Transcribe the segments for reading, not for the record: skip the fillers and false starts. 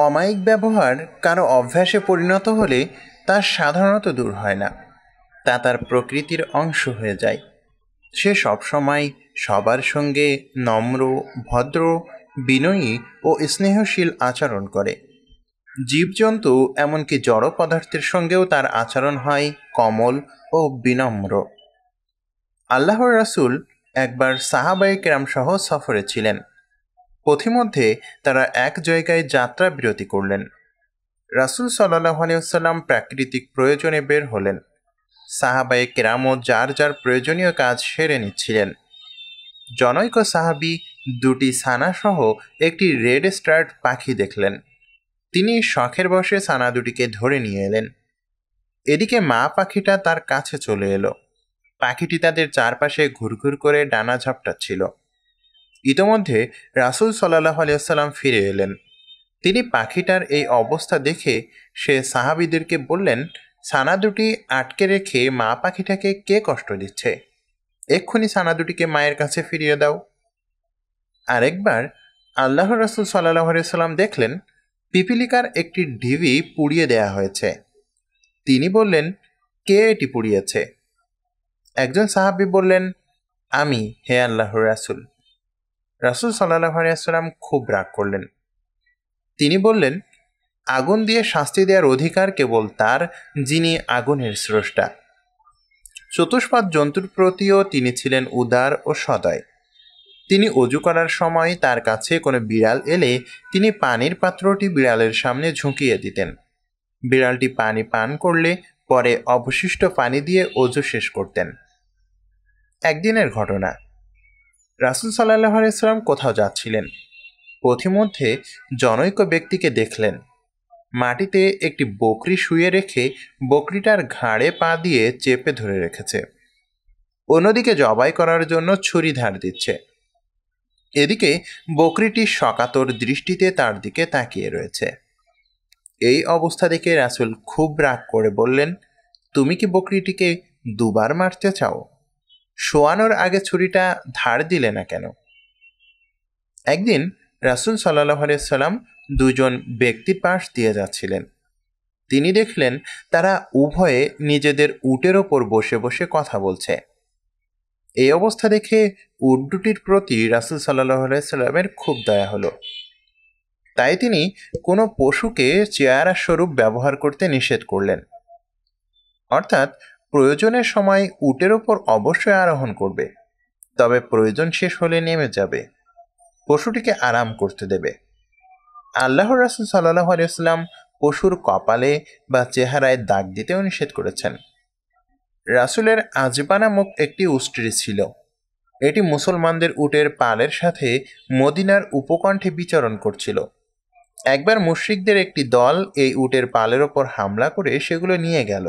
অমায়িক ব্যবহার কারো অভ্যাসে পরিণত হলে তা সাধারণত দূর হয় না, তা তার প্রকৃতির অংশ হয়ে যায়। সে সবসময় সবার সঙ্গে নম্র, ভদ্র, বিনয়ী ও স্নেহশীল আচরণ করে। জীবজন্তু এমনকি জড় পদার্থের সঙ্গেও তার আচরণ হয় কোমল ও বিনম্র। আল্লাহর রাসূল একবার সাহাবায়ে কেরাম সহ সফরে ছিলেন। পথিমধ্যে তারা এক জায়গায় যাত্রা বিরতি করলেন। রাসূল সাল্লাল্লাহু আলাইহি ওয়াসাল্লাম প্রাকৃতিক প্রয়োজনে বের হলেন। সাহাবায়ে কেরামও যার যার প্রয়োজনীয় কাজ সেরে নিচ্ছিলেন। জনৈক সাহাবী দুটি ছানাসহ একটি রেড স্টার্ট পাখি দেখলেন। তিনি শখের বশে ছানা দুটিকে ধরে নিয়ে এলেন। এদিকে মা পাখিটা তার কাছে চলে এলো। পাখিটি তাদের চারপাশে ঘুরঘুর করে ডানা ঝাপটাচ্ছিল। ইতোমধ্যে রাসূল সাল্লাল্লাহু আলাইহি ওয়াসাল্লাম ফিরে এলেন। তিনি পাখিটার এই অবস্থা দেখে সে সাহাবীদেরকে বললেন, ছানা দুটি আটকে রেখে মা পাখিটাকে কে কষ্ট দিচ্ছে? এক্ষুনি ছানা দুটিকে মায়ের কাছে ফিরিয়ে দাও। আরেকবার আল্লাহর রাসূল সাল্লাল্লাহু আলাইহি ওয়াসাল্লাম দেখলেন পিপীলিকার একটি ঢিবি পুড়িয়ে দেয়া হয়েছে। তিনি বললেন, কে এটি পুড়িয়েছে? একজন সাহাবী বললেন, আমি, হে আল্লাহর রাসূল। রাসূল সাল্লাল্লাহু আলাইহি ওয়াসাল্লাম খুব রাগ করলেন। তিনি বললেন, আগুন দিয়ে শাস্তি দেওয়ার অধিকার কেবল তার, যিনি আগুনের স্রষ্টা। চতুষ্পাদ জন্তুর প্রতিও তিনি ছিলেন উদার ও সদয়। তিনি অজু করার সময় তার কাছে কোনো বিড়াল এলে তিনি পানির পাত্রটি বিড়ালের সামনে ঝুঁকিয়ে দিতেন। বিড়ালটি পানি পান করলে পরে অবশিষ্ট পানি দিয়ে অজু শেষ করতেন। একদিনের ঘটনা, রাসূল সাল্লাল্লাহু আলাইহি ওয়াসাল্লাম কোথাও যাচ্ছিলেন। পথিমধ্যে জনৈক ব্যক্তিকে দেখলেন মাটিতে একটি বকরি শুয়ে রেখে বকরিটার ঘাড়ে পা দিয়ে চেপে ধরে রেখেছে। অন্যদিকে জবাই করার জন্য ছুরি ধার দিচ্ছে। এদিকে বকরিটি শকাতর দৃষ্টিতে তার দিকে তাকিয়ে রয়েছে। এই অবস্থা দেখে রাসূল খুব রাগ করে বললেন, তুমি কি বকরিটিকে দুবার মারতে চাও? শোয়ানোর আগে ছুরিটা ধার দিলে না কেন? একদিন রাসূল সাল্লাল্লাহু আলাইহি ওয়াসাল্লাম দুজন ব্যক্তির পাশ দিয়ে যাচ্ছিলেন। তিনি দেখলেন তারা উভয়ে নিজেদের উটের ওপর বসে বসে কথা বলছে। এই অবস্থা দেখে উট দুটির প্রতি রাসূল সাল্লাল্লাহু আলাইহি ওয়াসাল্লামের খুব দয়া হলো। তাই তিনি কোনো পশুকে চেয়ারা স্বরূপ ব্যবহার করতে নিষেধ করলেন। অর্থাৎ প্রয়োজনের সময় উটের ওপর অবশ্যই আরোহণ করবে, তবে প্রয়োজন শেষ হলে নেমে যাবে। পশুটিকে আরাম করতে দেবে। আল্লাহর রাসূল সাল্লাল্লাহু আলাইহি ওয়াসাল্লাম পশুর কপালে বা চেহারায় দাগ দিতেও নিষেধ করেছেন। রাসূলের আজবা নামক একটি উষ্ট্রী ছিল। এটি মুসলমানদের উটের পালের সাথে মদিনার উপকণ্ঠে বিচরণ করছিল। একবার মুশরিকদের একটি দল এই উটের পালের ওপর হামলা করে সেগুলো নিয়ে গেল।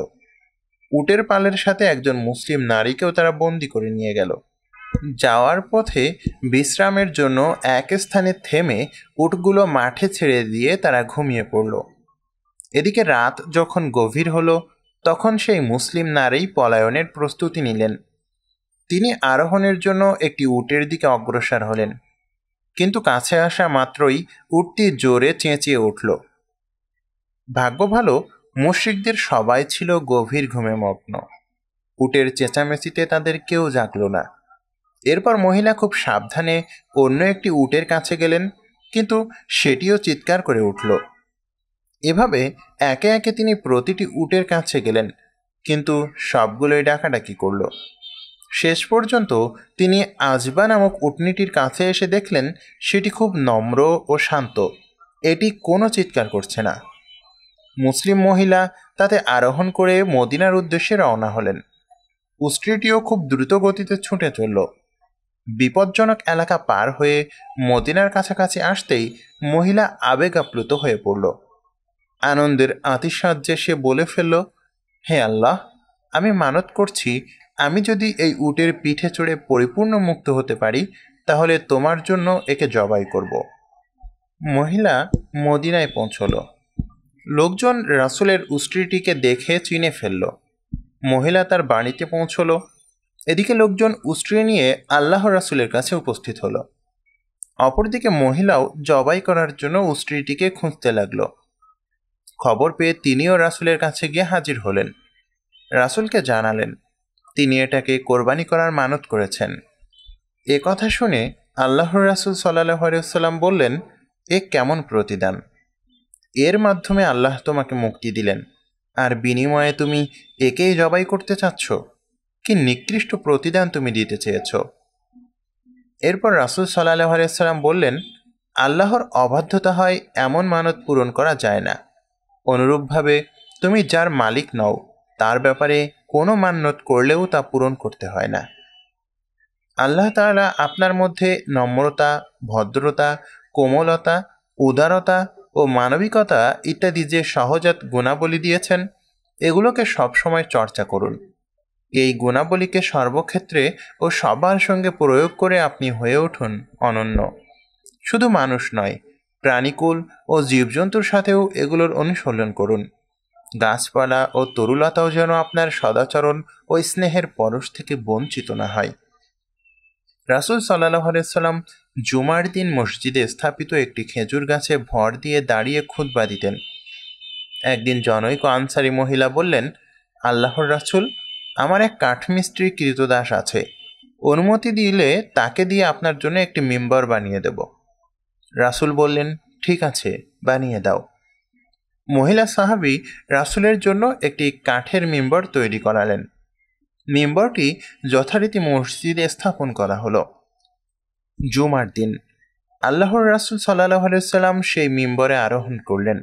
উটের পালের সাথে একজন মুসলিম নারীকেও তারা বন্দী করে নিয়ে গেল। যাওয়ার পথে বিশ্রামের জন্য এক স্থানে থেমে উটগুলো মাঠে ছেড়ে দিয়ে তারা ঘুমিয়ে পড়ল। এদিকে রাত যখন গভীর হলো, তখন সেই মুসলিম নারী পলায়নের প্রস্তুতি নিলেন। তিনি আরোহণের জন্য একটি উটের দিকে অগ্রসর হলেন, কিন্তু কাছে আসা মাত্রই উটটি জোরে চেঁচিয়ে উঠল। ভাগ্য ভালো, মুশরিকদের সবাই ছিল গভীর ঘুমে মগ্ন। উটের চেঁচামেচিতে তাদের কেউ জাগল না। এরপর মহিলা খুব সাবধানে অন্য একটি উটের কাছে গেলেন, কিন্তু সেটিও চিৎকার করে উঠল। এভাবে একে একে তিনি প্রতিটি উটের কাছে গেলেন, কিন্তু সবগুলোই ডাকাডাকি করল। শেষ পর্যন্ত তিনি আজবা নামক উটনীটির কাছে এসে দেখলেন সেটি খুব নম্র ও শান্ত। এটি কোনো চিৎকার করছে না। মুসলিম মহিলা তাতে আরোহণ করে মদিনার উদ্দেশ্যে রওনা হলেন। উষ্ট্রীটিও খুব দ্রুত গতিতে ছুটে চলল। বিপজ্জনক এলাকা পার হয়ে মদিনার কাছাকাছি আসতেই মহিলা আবেগ আপ্লুত হয়ে পড়ল। আনন্দের আতিশয্যে সে বলে ফেলল, হে আল্লাহ, আমি মানত করছি আমি যদি এই উটের পিঠে চড়ে পরিপূর্ণ মুক্ত হতে পারি তাহলে তোমার জন্য একে জবাই করব। মহিলা মদিনায় পৌঁছল। লোকজন রাসূলের উষ্ট্রীটিকে দেখে চিনে ফেলল। মহিলা তার বাড়িতে পৌঁছল। এদিকে লোকজন উষ্ট্রী নিয়ে আল্লাহর রাসূলের কাছে উপস্থিত হলো। অপরদিকে মহিলাও জবাই করার জন্য উষ্ট্রিটিকে খুঁজতে লাগলো। খবর পেয়ে তিনিও রাসূলের কাছে গিয়ে হাজির হলেন। রাসূলকে জানালেন তিনি এটাকে কোরবানি করার মানত করেছেন। এ কথা শুনে আল্লাহর রাসূল সাল্লাল্লাহু আলাইহি ওয়াসাল্লাম বললেন, এ কেমন প্রতিদান! এর মাধ্যমে আল্লাহ তোমাকে মুক্তি দিলেন, আর বিনিময়ে তুমি একেই জবাই করতে চাচ্ছ? কি নিকৃষ্ট প্রতিদান তুমি দিতে চেয়েছ! এরপর রাসূল সাল্লাল্লাহু আলাইহি ওয়াসাল্লাম বললেন, আল্লাহর অবাধ্যতা হয় এমন মানত পূরণ করা যায় না। অনুরূপভাবে তুমি যার মালিক নও তার ব্যাপারে কোনো মান্যত করলেও তা পূরণ করতে হয় না। আল্লাহ তাআলা আপনার মধ্যে নম্রতা, ভদ্রতা, কোমলতা, উদারতা ও মানবিকতা ইত্যাদি যে সহজাত গুণাবলী দিয়েছেন, এগুলোকে সবসময় চর্চা করুন। এই গুণাবলীকে সর্বক্ষেত্রে ও সবার সঙ্গে প্রয়োগ করে আপনি হয়ে উঠুন অনন্য। শুধু মানুষ নয়, প্রাণীকুল ও জীবজন্তুর সাথেও এগুলোর অনুসরণ করুন। গাছপালা ও তরুলতাও যেন আপনার সদাচরণ ও স্নেহের পরশ থেকে বঞ্চিত না হয়। রাসূল সাল্লাল্লাহু আলাইহি সাল্লাম জুমার দিন মসজিদে স্থাপিত একটি খেজুর গাছে ভর দিয়ে দাঁড়িয়ে খুতবা দিতেন। একদিন জনৈক আনসারী মহিলা বললেন, আল্লাহর রাসূল, আমার এক কাঠমিস্ত্রি কৃতদাস আছে, অনুমতি দিলে তাকে দিয়ে আপনার জন্য একটি মিম্বর বানিয়ে দেব। রাসূল বললেন, ঠিক আছে, বানিয়ে দাও। মহিলা সাহাবী রাসূলের জন্য একটি কাঠের মিম্বর তৈরি করালেন। মিম্বরটি যথারীতি মসজিদে স্থাপন করা হলো। জুমার দিন আল্লাহর রাসূল সাল্লাল্লাহু আলাইহি ওয়াসাল্লাম সেই মিম্বরে আরোহণ করলেন।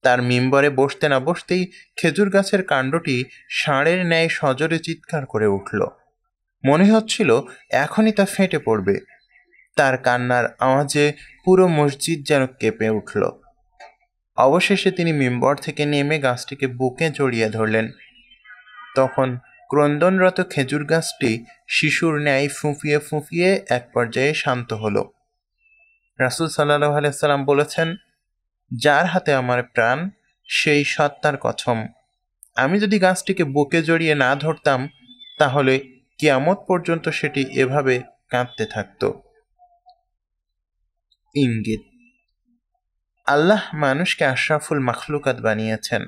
তার মিম্বরে বসতে না বসতেই খেজুর গাছের কাণ্ডটি ষাঁড়ের ন্যায় সজোরে চিৎকার করে উঠল। মনে হচ্ছিল এখনই তা ফেটে পড়বে। তার কান্নার আওয়াজে পুরো মসজিদ যেন কেঁপে উঠল। অবশেষে তিনি মিম্বর থেকে নেমে গাছটিকে বুকে জড়িয়ে ধরলেন। তখন ক্রন্দনরত খেজুর গাছটি শিশুর ন্যায় ফুঁফিয়ে ফুঁফিয়ে এক পর্যায়ে শান্ত হল। রাসূল সাল্লাল্লাহু আলাইহি সাল্লাম বলেছেন, যার হাতে আমার প্রাণ, সেই সত্তার কসম, আমি যদি গাছটিকে বুকে জড়িয়ে না ধরতাম তাহলে কিয়ামত পর্যন্ত সেটি এভাবে কাঁদতে থাকত। ইঙ্গিত: আল্লাহ মানুষকে আশরাফুল মাখলুকাত বানিয়েছেন,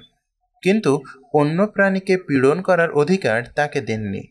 কিন্তু অন্য প্রাণীকে পীড়ন করার অধিকার তাকে দেননি।